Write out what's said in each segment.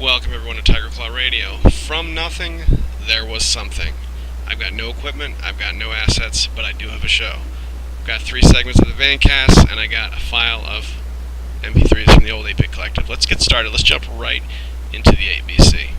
welcome everyone to Tiger Claw Radio. From nothing, there was something. I've got no equipment, I've got no assets, but I do have a show. I've got 3 segments of the Vancast, and I got a file of MP3s from the old 8-Bit Collective. Let's get started. Let's jump right into the ABC.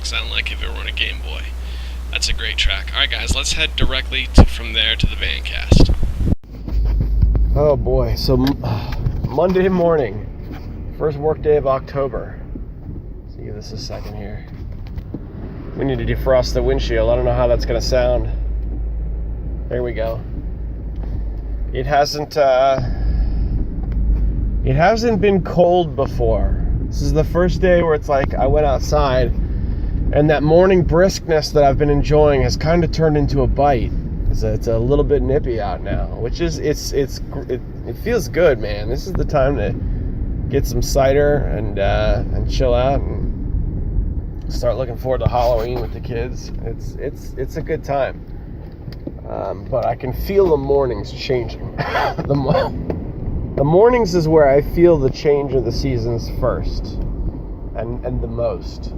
Sound like if it were on a Game Boy. That's a great track. Alright guys, let's head directly from there to the Vancast. Oh boy, so Monday morning, first work day of October. Let's give this a second here. We need to defrost the windshield. I don't know how that's going to sound. There we go. It hasn't been cold before. This is the first day where it's like I went outside and that morning briskness that I've been enjoying has kind of turned into a bite. It's a little bit nippy out now, which is it feels good, man. This is the time to get some cider and chill out and start looking forward to Halloween with the kids. It's a good time, but I can feel the mornings changing. The mornings is where I feel the change of the seasons first and the most.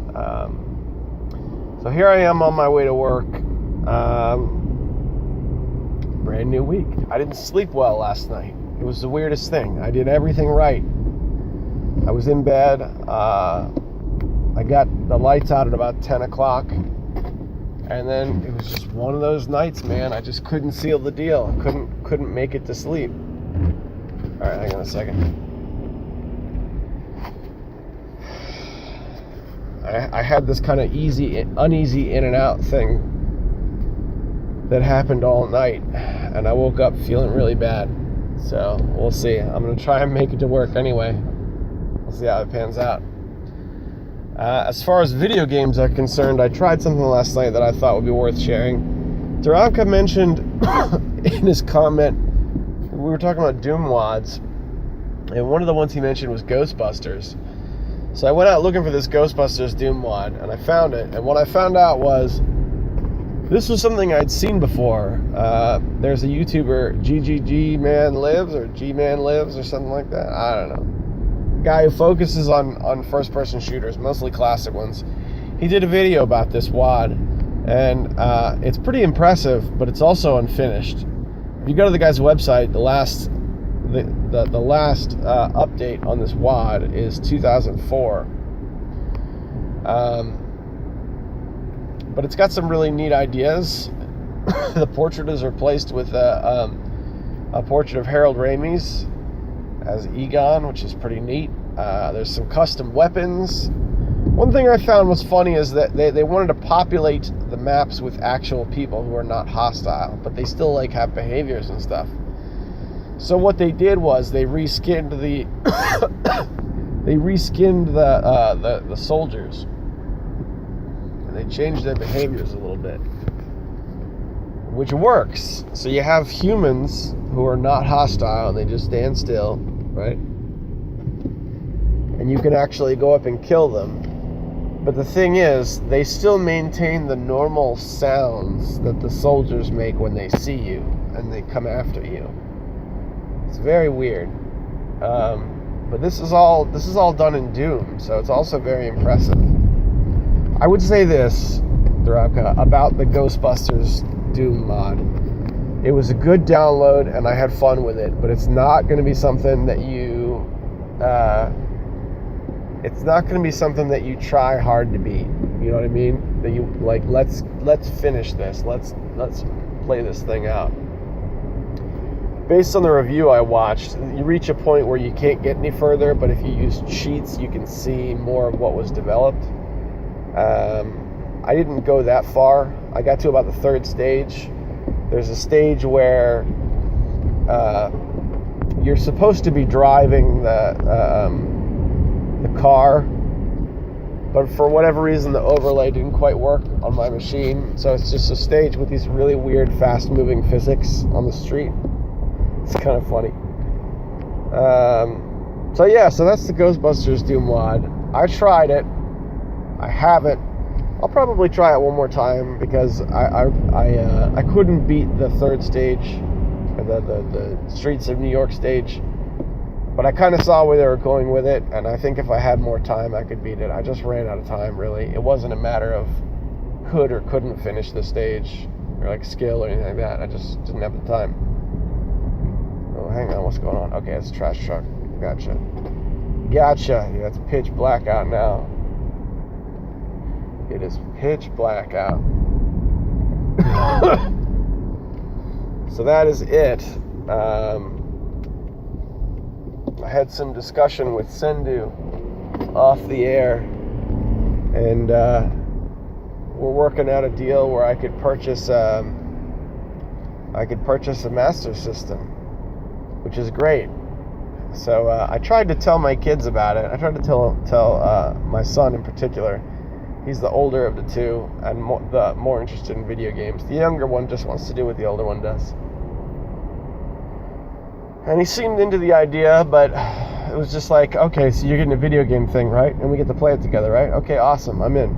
So here I am on my way to work. Brand new week. I didn't sleep well last night. It was the weirdest thing. I did everything right. I was in bed. I got the lights out at about 10 o'clock. And then it was just one of those nights, man. I just couldn't seal the deal. Couldn't make it to sleep. All right, hang on a second. I had this kind of uneasy in and out thing that happened all night, and I woke up feeling really bad. So we'll see. I'm going to try and make it to work anyway. We'll see how it pans out. As far as video games are concerned, I tried something last night that I thought would be worth sharing. Duravka mentioned in his comment, we were talking about Doom WADs, and one of the ones he mentioned was Ghostbusters. So I went out looking for this Ghostbusters Doom WAD, and I found it, and what I found out was this was something I'd seen before. There's a YouTuber, GGG Man Lives, or G-Man Lives, or something like that. I don't know. Guy who focuses on first-person shooters, mostly classic ones. He did a video about this WAD, and it's pretty impressive, but it's also unfinished. If you go to the guy's website, the last update on this WAD is 2004. But it's got some really neat ideas. The portrait is replaced with a portrait of Harold Ramis as Egon, which is pretty neat. There's some custom weapons. One thing I found was funny is that they wanted to populate the maps with actual people who are not hostile, but they still like have behaviors and stuff. So what they did was they reskinned the the soldiers, and they changed their behaviors a little bit, which works. So you have humans who are not hostile and they just stand still, right? And you can actually go up and kill them. But the thing is, they still maintain the normal sounds that the soldiers make when they see you and they come after you. It's very weird. But this is all done in Doom, so it's also very impressive. I would say this, Duravka, about the Ghostbusters Doom mod. It was a good download and I had fun with it, but it's not going to be something that you try hard to beat. You know what I mean? That you like, let's finish this. Let's play this thing out. Based on the review I watched, you reach a point where you can't get any further, but if you use cheats, you can see more of what was developed. I didn't go that far. I got to about the third stage. There's a stage where you're supposed to be driving the car, but for whatever reason the overlay didn't quite work on my machine, so it's just a stage with these really weird fast-moving physics on the street. It's kind of funny. So that's the Ghostbusters Doom WAD. I tried it. I have it. I'll probably try it one more time because I couldn't beat the third stage, or the Streets of New York stage, but I kind of saw where they were going with it, and I think if I had more time I could beat it. I just ran out of time, really. It wasn't a matter of could or couldn't finish the stage, or like skill or anything like that. I just didn't have the time. Oh, hang on, what's going on? Okay, it's a trash truck. Gotcha. Yeah, it's pitch black out now. It is pitch black out. So that is it. I had some discussion with Sendu off the air, and we're working out a deal where I could purchase a Master System, which is great. So I tried to tell my kids about it. I tried to tell my son in particular. He's the older of the two and more interested in video games. The younger one just wants to do what the older one does. And he seemed into the idea, but it was just like, okay, so you're getting a video game thing, right? And we get to play it together, right? Okay, awesome, I'm in.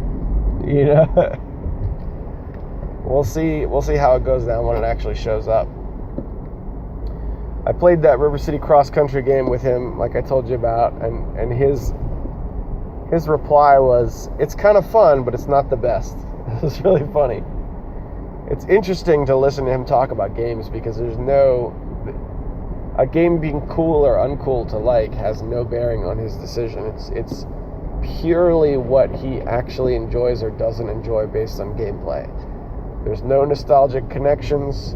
You know? We'll see how it goes down when it actually shows up. I played that River City Cross Country game with him, like I told you about, and his reply was, it's kind of fun, but it's not the best. It was really funny. It's interesting to listen to him talk about games because a game being cool or uncool to like has no bearing on his decision. It's purely what he actually enjoys or doesn't enjoy based on gameplay. There's no nostalgic connections.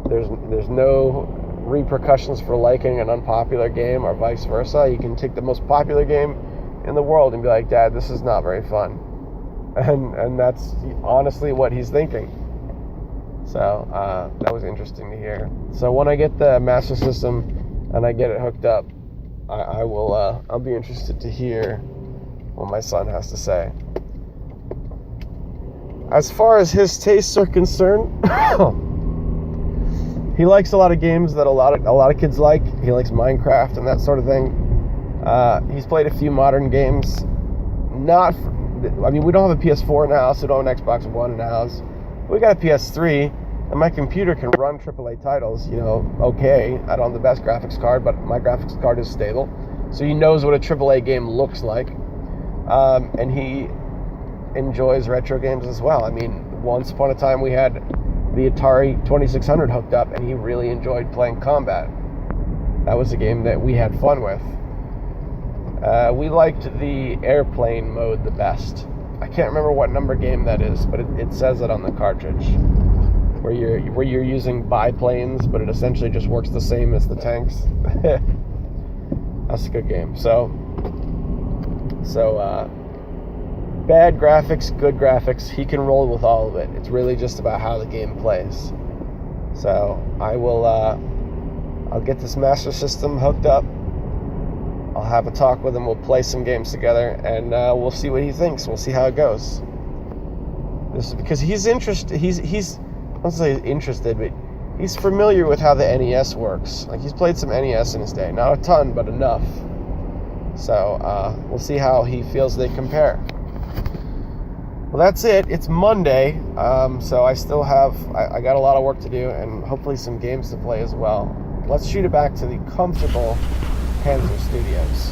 There's no repercussions for liking an unpopular game or vice versa. You can take the most popular game in the world and be like, Dad, this is not very fun. And that's honestly what he's thinking. So that was interesting to hear. So when I get the Master System, and I get it hooked up, I will. I'll be interested to hear what my son has to say. As far as his tastes are concerned, he likes a lot of games that a lot of kids like. He likes Minecraft and that sort of thing. He's played a few modern games. We don't have a PS4 in the house. We don't have an Xbox One in the house. We got a PS3, and my computer can run AAA titles, okay. I don't have the best graphics card, but my graphics card is stable. So he knows what a AAA game looks like. And he enjoys retro games as well. Once upon a time we had the Atari 2600 hooked up, and he really enjoyed playing Combat. That was a game that we had fun with. We liked the airplane mode the best. I can't remember what number game that is, but it says it on the cartridge, where you're using biplanes, but it essentially just works the same as the tanks. That's a good game. So bad graphics, good graphics, he can roll with all of it. It's really just about how the game plays. So I'll get this Master System hooked up. I'll have a talk with him. We'll play some games together, and we'll see what he thinks. We'll see how it goes. This is because he's interested. He's I don't say interested, but he's familiar with how the NES works. Like, he's played some NES in his day, not a ton, but enough. So we'll see how he feels they compare. Well, that's it. It's Monday, so I still have. I got a lot of work to do, and hopefully some games to play as well. Let's shoot it back to the comfortable Panzer Studios.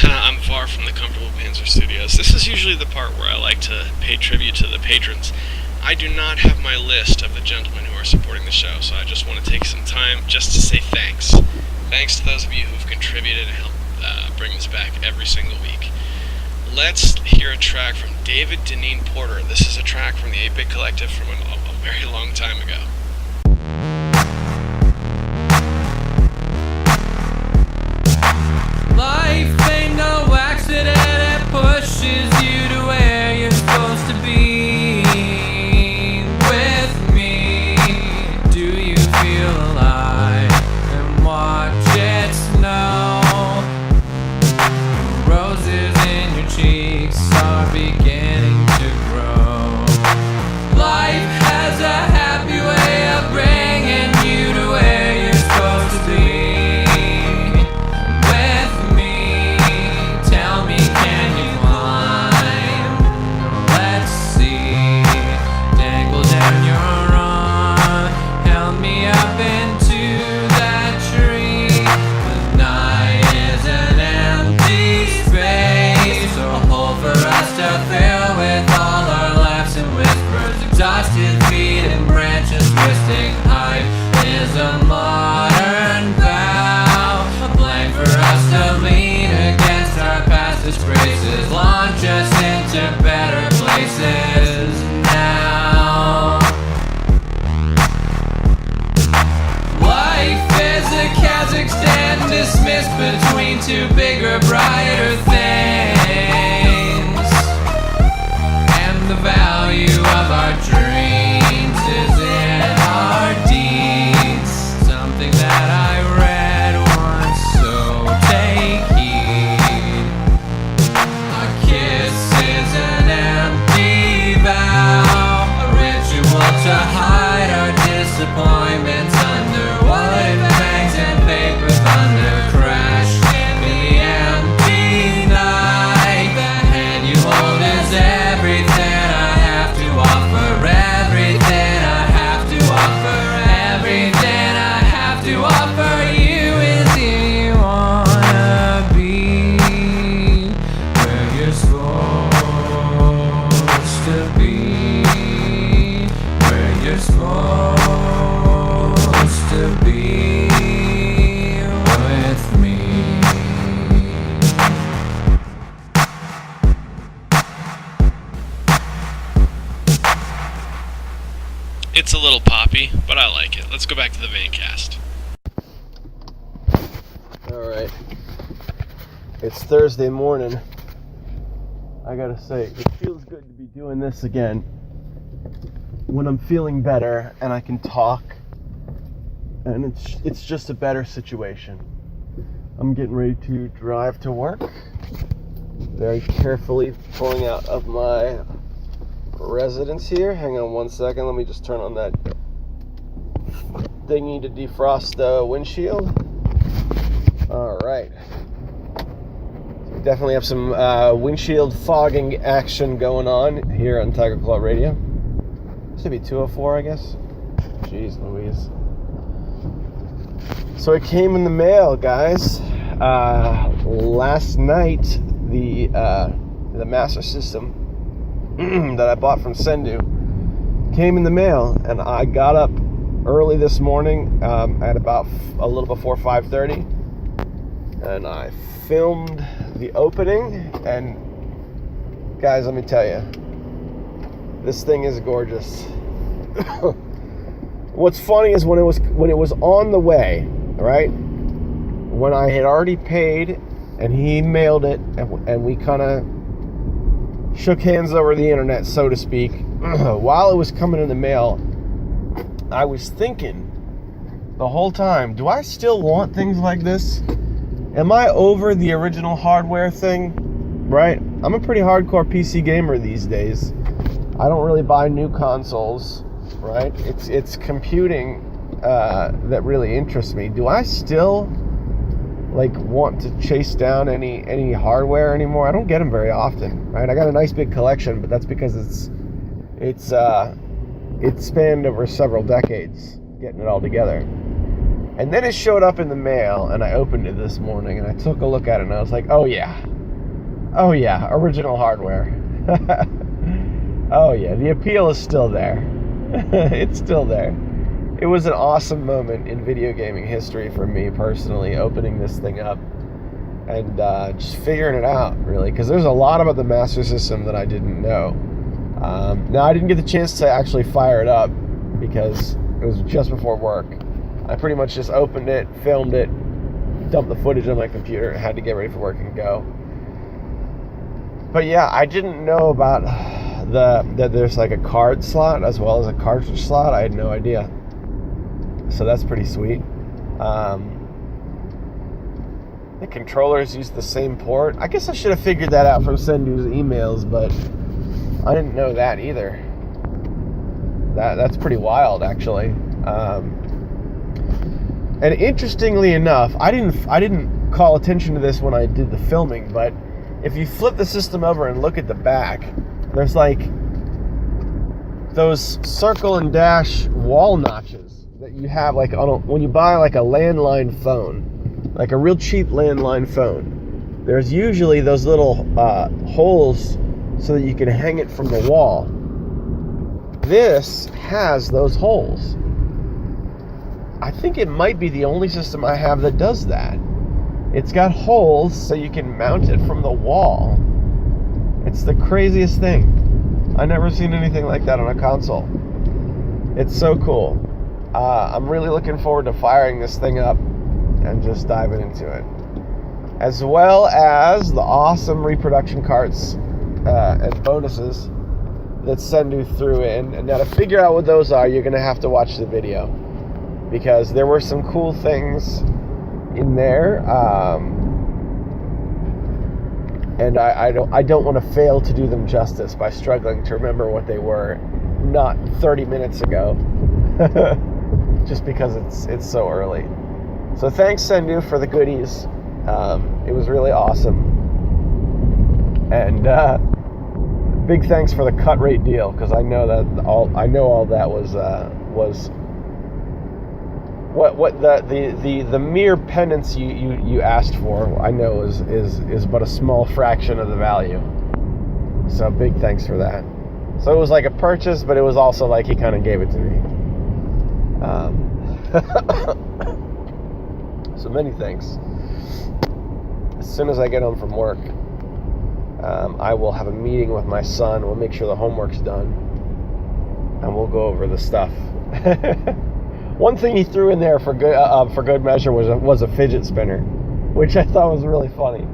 I'm far from the comfortable Panzer Studios. This is usually the part where I like to pay tribute to the patrons. I do not have my list of the gentlemen who are supporting the show, so I just want to take some time just to say thanks. Thanks to those of you who have contributed and helped bring this back every single week. Let's hear a track from David Deneen Porter. This is a track from the 8-Bit Collective from a very long time ago. Life ain't no accident, it pushes you to where you're supposed to be. With me, do you feel alive? And watch it snow. Roses in your cheeks are beginning to grow. Life has a happy way of bringing you to where you're supposed to be. Exhausted feet and branches twisting high is a modern vow, a blank for us to lean against our past disgraces, launch us into better places now. Life is a Kazakhstan dismissed between two bigger, brighter things. The value of our dreams is in our deeds. Something that I read once, so take heed. A kiss is an empty vow, a ritual to hide our disappointments under wooden banks and paper thunder. Crash in the empty night. The hand you hold is everything. Offer everything I have to offer, everything I have to offer you is you wanna be where you're supposed to be, where you're supposed to be with me. It's a little poppy, but I like it. Let's go back to the Vaincast. Alright. It's Thursday morning. I gotta say, it feels good to be doing this again when I'm feeling better and I can talk and it's just a better situation. I'm getting ready to drive to work. Very carefully pulling out of my residence here. Hang on one second. Let me just turn on that thingy to defrost the windshield. All right. We definitely have some windshield fogging action going on here on Tiger Claw Radio. This should be 204, I guess. Jeez Louise. So it came in the mail, guys. Last night, the Master System that I bought from Sendu came in the mail, and I got up early this morning at about a little before 5:30, and I filmed the opening. And guys, let me tell you, this thing is gorgeous. What's funny is when it was on the way, right? When I had already paid and he mailed it, and we kind of shook hands over the internet, so to speak. While it was coming in the mail, I was thinking the whole time, do I still want things like this? Am I over the original hardware thing? Right? I'm a pretty hardcore PC gamer these days. I don't really buy new consoles, right? It's computing that really interests me. Do I still want to chase down any hardware anymore? I don't get them very often, right? I got a nice big collection, but that's because it's spanned over several decades getting it all together. And then it showed up in the mail, and I opened it this morning, and I took a look at it, and I was like, oh yeah, original hardware. Oh yeah, the appeal is still there. It's still there. It was an awesome moment in video gaming history for me personally, opening this thing up and just figuring it out, really, because there's a lot about the Master System that I didn't know. Now, I didn't get the chance to actually fire it up because it was just before work. I pretty much just opened it, filmed it, dumped the footage on my computer, and had to get ready for work and go. But yeah, I didn't know about that there's like a card slot as well as a cartridge slot. I had no idea. So that's pretty sweet. The controllers use the same port. I guess I should have figured that out from Sendu's emails, but I didn't know that either. That's pretty wild, actually. And interestingly enough, I didn't call attention to this when I did the filming, but if you flip the system over and look at the back, there's like those circle and dash wall notches that you have when you buy like a landline phone, like a real cheap landline phone. There's usually those little holes so that you can hang it from the wall. This has those holes. I think it might be the only system I have that does that. It's got holes so you can mount it from the wall. It's the craziest thing. I've never seen anything like that on a console. It's so cool. I'm really looking forward to firing this thing up and just diving into it. As well as the awesome reproduction carts and bonuses that Sendu threw in. And now to figure out what those are, you're going to have to watch the video, because there were some cool things in there, and I don't want to fail to do them justice by struggling to remember what they were not 30 minutes ago, just because it's so early. So thanks, Sendu, for the goodies. It was really awesome, and big thanks for the cut rate deal, because I know all that was what the mere penance you asked for, I know is but a small fraction of the value. So big thanks for that. So it was like a purchase, but it was also like he kind of gave it to me. So many thanks. As soon as I get home from work, I will have a meeting with my son. We'll make sure the homework's done, and we'll go over the stuff. One thing he threw in there for good measure was a fidget spinner, which I thought was really funny.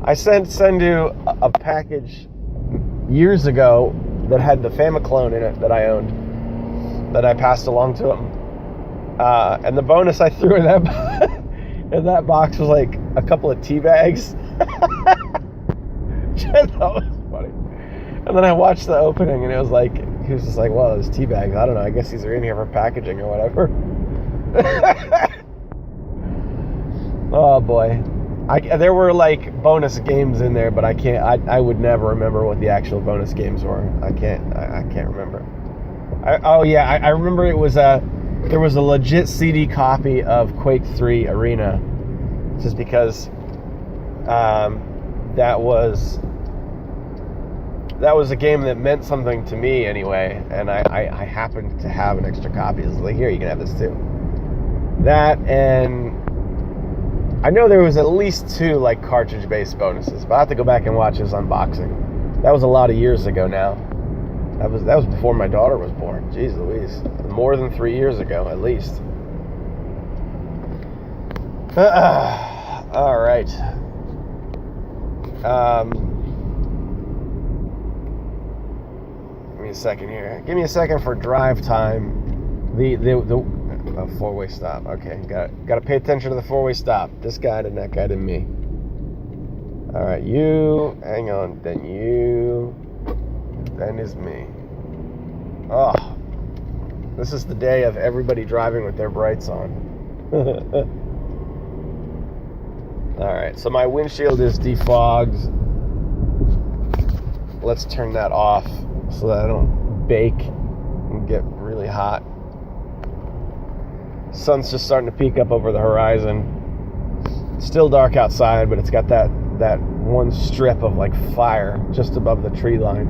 I sent Sendu a package years ago that had the Famiclone in it that I owned, that I passed along to him. And the bonus I threw in that in that box was like a couple of tea bags. That was funny. And then I watched the opening, and it was like, he was just like, well, there's tea bags. I don't know. I guess these are in here for packaging or whatever. Oh boy. There were like bonus games in there, but I would never remember what the actual bonus games were. I can't remember. I remember there was a legit CD copy of Quake 3 Arena, just because that was a game that meant something to me anyway, and I happened to have an extra copy. It was like, here, you can have this too. That, and I know there was at least 2 like cartridge-based bonuses, but I have to go back and watch his unboxing. That was a lot of years ago now. That was before my daughter was born. Jeez Louise. More than 3 years ago, at least. All right. Give me a second here. Give me a second for drive time. The 4-way stop. Okay, got to pay attention to the 4-way stop. This guy, then that guy, then me. All right, you. Hang on. Then you. Then is me. Oh, this is the day of everybody driving with their brights on. All right, so my windshield is defogged. Let's turn that off so that I don't bake and get really hot. Sun's just starting to peek up over the horizon. It's still dark outside, but it's got that one strip of like fire just above the tree line,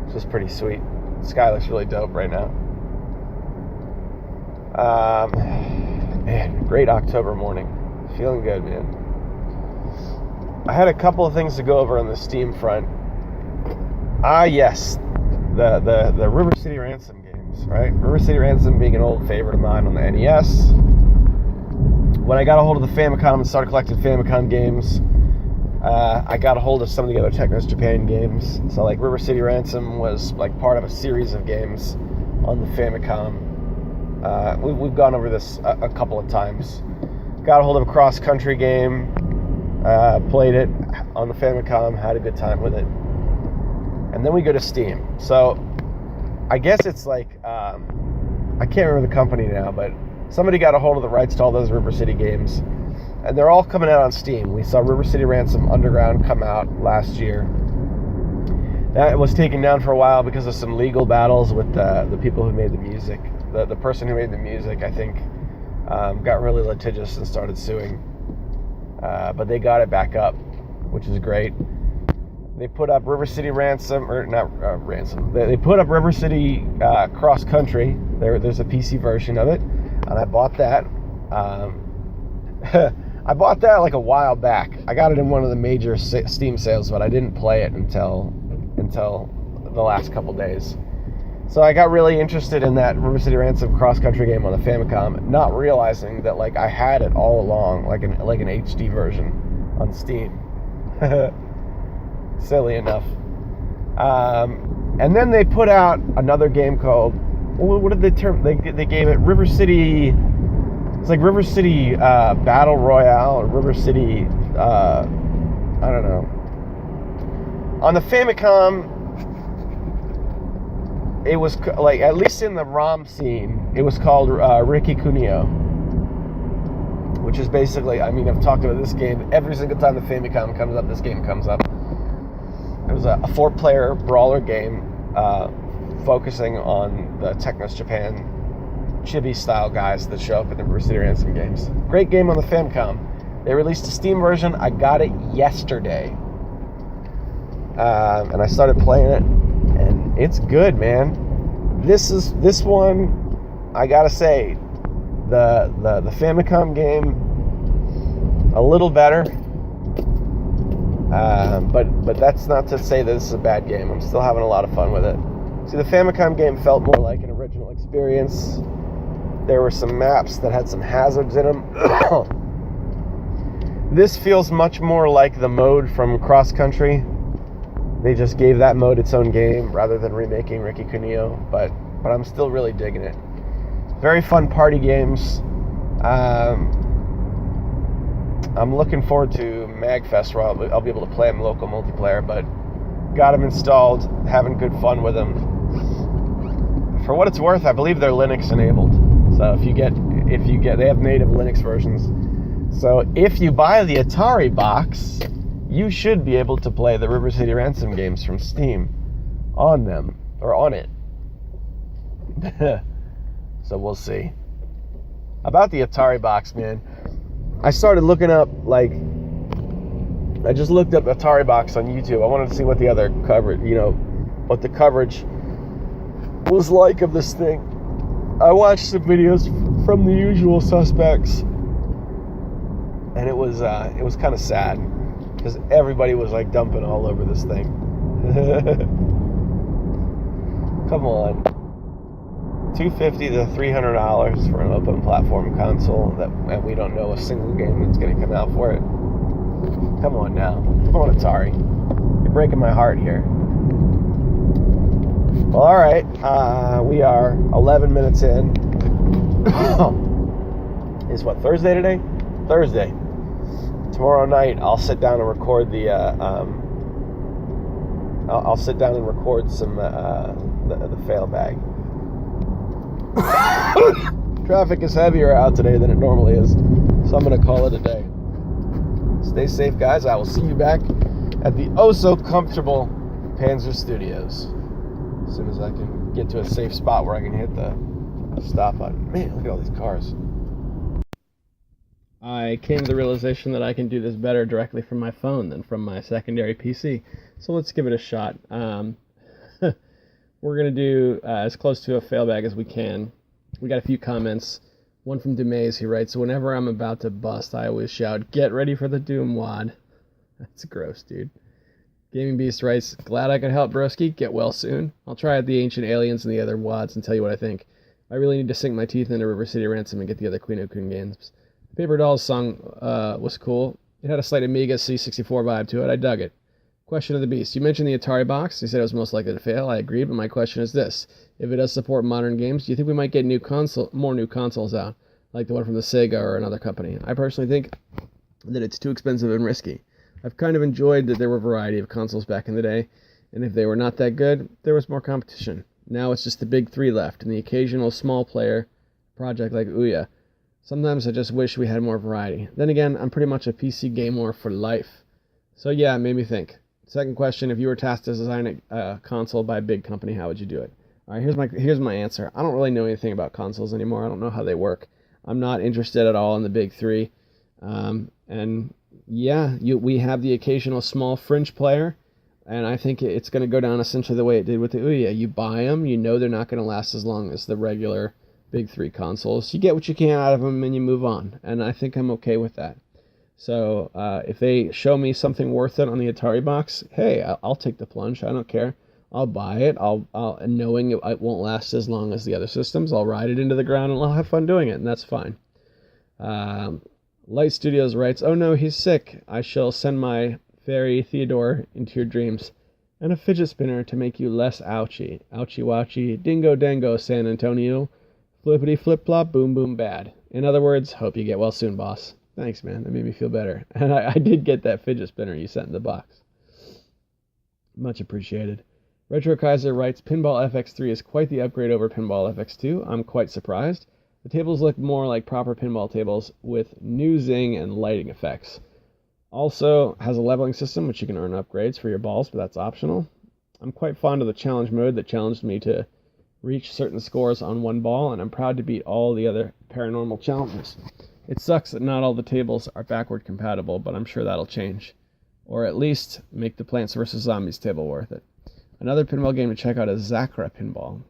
which is pretty sweet. The sky looks really dope right now. Man, great October morning. Feeling good, man. I had a couple of things to go over on the Steam front. Yes, the River City Ransom games, right? River City Ransom being an old favorite of mine on the NES. When I got a hold of the Famicom and started collecting Famicom games, I got a hold of some of the other Technos Japan games. So like River City Ransom was like part of a series of games on the Famicom. We've gone over this a couple of times. Got a hold of a cross-country game, played it on the Famicom, had a good time with it. And then we go to Steam. So I guess it's like, I can't remember the company now, but somebody got a hold of the rights to all those River City games. And they're all coming out on Steam. We saw River City Ransom Underground come out last year. That was taken down for a while because of some legal battles with the people who made the music. The person who made the music, I think, got really litigious and started suing. But they got it back up, which is great. They put up River City Ransom, or not Ransom. They put up River City Cross Country. There's a PC version of it, and I bought that. I bought that like a while back. I got it in one of the major Steam sales, but I didn't play it until the last couple days. So I got really interested in that River City Ransom cross-country game on the Famicom, not realizing that like I had it all along, like an HD version on Steam. Silly enough. And then they put out another game called, what did they term? They gave it River City. It's like River City Battle Royale or River City. I don't know. On the Famicom, it was like, at least in the ROM scene, it was called Ricky Cuneo, which is basically, I mean, I've talked about this game every single time the Famicom comes up. This game comes up. It was a 4-player brawler game focusing on the Technos Japan chibi-style guys that show up in the River City Ransom games. Great game on the Famicom. They released a Steam version. I got it yesterday. And I started playing it, and it's good, man. This one, I gotta say, the Famicom game, a little better. But that's not to say that this is a bad game. I'm still having a lot of fun with it. See, the Famicom game felt more like an original experience. There were some maps that had some hazards in them. This feels much more like the mode from Cross Country. They just gave that mode its own game rather than remaking Ricky Cuneo. But but I'm still really digging it. Very fun party games. I'm looking forward to MagFest, where I'll be able to play them local multiplayer, but got them installed, having good fun with them. For what it's worth, I believe they're Linux enabled. So if you get, they have native Linux versions. So if you buy the Atari box, you should be able to play the River City Ransom games from Steam on them, or on it. So we'll see. About the Atari box, man, I started looking up, I just looked up Atari box on YouTube. I wanted to see what the other coverage, what the coverage was like of this thing. I watched some videos from the usual suspects, and it was kind of sad, because everybody was dumping all over this thing. Come on. $250 to $300 for an open platform console, and we don't know a single game that's going to come out for it. Come on now. Come on, Atari. You're breaking my heart here. Well, alright. We are 11 minutes in. Is what, Thursday today? Thursday. Tomorrow night, I'll sit down and record the, I'll sit down and record some, the fail bag. Traffic is heavier out today than it normally is, so I'm going to call it a day. Stay safe, guys. I will see you back at the oh-so-comfortable Panzer Studios as soon as I can get to a safe spot where I can hit the stop button. Man, look at all these cars. I came to the realization that I can do this better directly from my phone than from my secondary PC, so let's give it a shot. We're going to do as close to a fail bag as we can. We got a few comments. One from Dumaze, who writes, whenever I'm about to bust, I always shout, get ready for the Doom Wad. That's gross, dude. Gaming Beast writes, glad I could help, broski. Get well soon. I'll try out the Ancient Aliens and the other wads and tell you what I think. I really need to sink my teeth into River City Ransom and get the other Queen of Coon games. The Paper Dolls song was cool. It had a slight Amiga C64 vibe to it. I dug it. Question of the Beast. You mentioned the Atari box. You said it was most likely to fail. I agree, but my question is this. If it does support modern games, do you think we might get more new consoles out, like the one from the Sega or another company? I personally think that it's too expensive and risky. I've kind of enjoyed that there were a variety of consoles back in the day, and if they were not that good, there was more competition. Now it's just the big three left, and the occasional small player project like Ouya. Sometimes I just wish we had more variety. Then again, I'm pretty much a PC gamer for life. So yeah, it made me think. Second question, if you were tasked to design a console by a big company, how would you do it? All right, here's my answer. I don't really know anything about consoles anymore. I don't know how they work. I'm not interested at all in the big three. And yeah, we have the occasional small fringe player, and I think it's going to go down essentially the way it did with the Ouya. You buy them, you know they're not going to last as long as the regular big three consoles. You get what you can out of them, and you move on. And I think I'm okay with that. So if they show me something worth it on the Atari box, hey, I'll take the plunge. I don't care. I'll buy it. I'll knowing it won't last as long as the other systems. I'll ride it into the ground and I'll have fun doing it, and that's fine. Light Studios writes, oh no, he's sick. I shall send my fairy Theodore into your dreams, and a fidget spinner to make you less ouchy. Ouchy wouchy, dingo dango, San Antonio, flippity flip flop, boom boom bad. In other words, hope you get well soon, boss. Thanks, man. That made me feel better. And I did get that fidget spinner you sent in the box. Much appreciated. Retro Kaiser writes, Pinball FX3 is quite the upgrade over Pinball FX2. I'm quite surprised. The tables look more like proper pinball tables with new zing and lighting effects. Also has a leveling system, which you can earn upgrades for your balls, but that's optional. I'm quite fond of the challenge mode that challenged me to reach certain scores on one ball, and I'm proud to beat all the other paranormal challenges. It sucks that not all the tables are backward compatible, but I'm sure that'll change. Or at least make the Plants vs. Zombies table worth it. Another pinball game to check out is Zakra Pinball.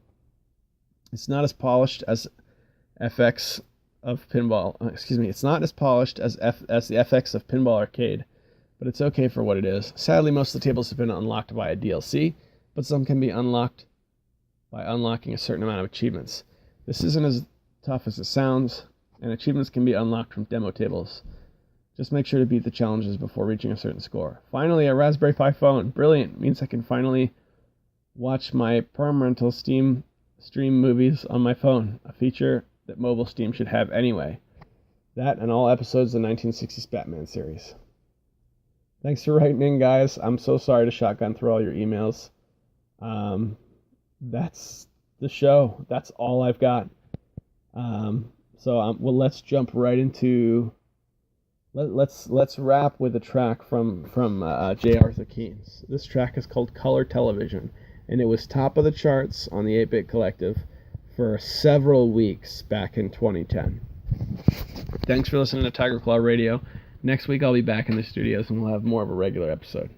It's not as polished as FX of Pinball. It's not as polished as the FX of Pinball Arcade, but it's okay for what it is. Sadly, most of the tables have been unlocked by a DLC, but some can be unlocked by unlocking a certain amount of achievements. This isn't as tough as it sounds, and achievements can be unlocked from demo tables. Just make sure to beat the challenges before reaching a certain score. Finally, a Raspberry Pi phone. Brilliant. Means I can finally watch my parental Steam stream movies on my phone, a feature that mobile Steam should have anyway. That and all episodes of the 1960s Batman series. Thanks for writing in, guys. I'm so sorry to shotgun through all your emails. That's the show. That's all I've got. Well, let's jump right into. Let's wrap with a track from J. Arthur Keenes. This track is called Color Television, and it was top of the charts on the 8-Bit Collective for several weeks back in 2010. Thanks for listening to Tiger Claw Radio. Next week I'll be back in the studios and we'll have more of a regular episode.